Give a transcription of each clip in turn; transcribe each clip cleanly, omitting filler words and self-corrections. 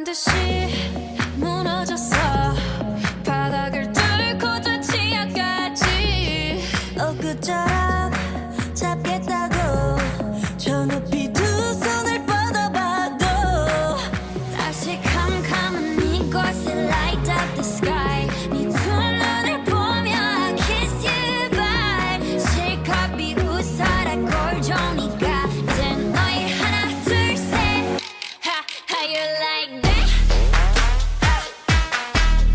듯이 무너졌어. 바닥을 뚫고 저 지하까지 엊그처럼 잡겠다고 저 높이 두 손을 뻗어봐도 다시 캄캄한 이곳에 light up the sky. 네 두 눈을 보며 I kiss you bye. 실컷 비웃어라 꼴좋으니까 이젠 너희 하나 둘 셋. How you like that?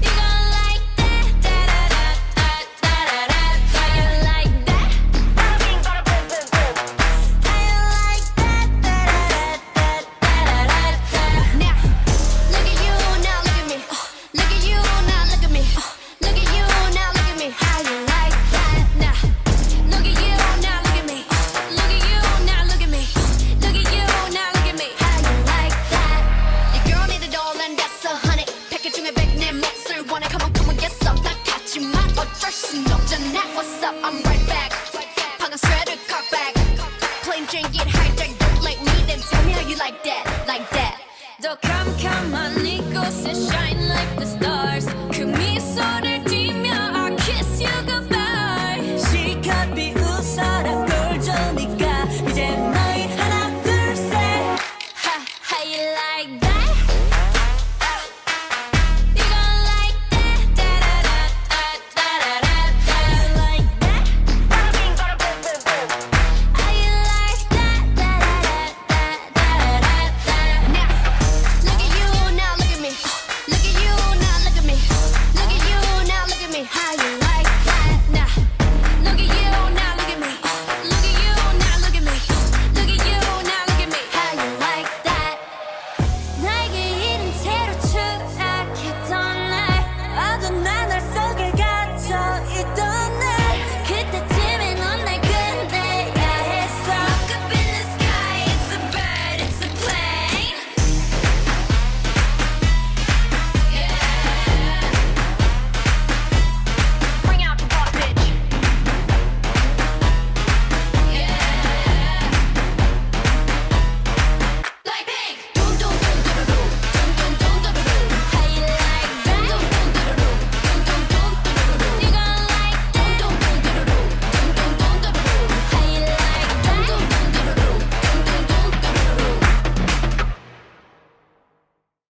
You gon' like that? Da-da-da-da-da-da-da. How you like that? How you like that? Da-da-da-da-da-da-da. Now, look at you, now look at me. Look at you, now look at me. Look at you, now look at me. How you like that? Now, look at you, now look at me. Look at you, now look at me. Look at you, now look at me. How you like that? Your girl need a doll and that's 100. 패킷 중에 100 내 몫을 원해. Come on, come on, get some. 나 같지만 어쩔 순 없잖아. What's up? I'm right back. 방금 sweater cut back. Plain Jane get hijacked. Don't like me, then tell me how you like that, like that. 더 캄캄한 이곳에 shine like the stars. 그 미소를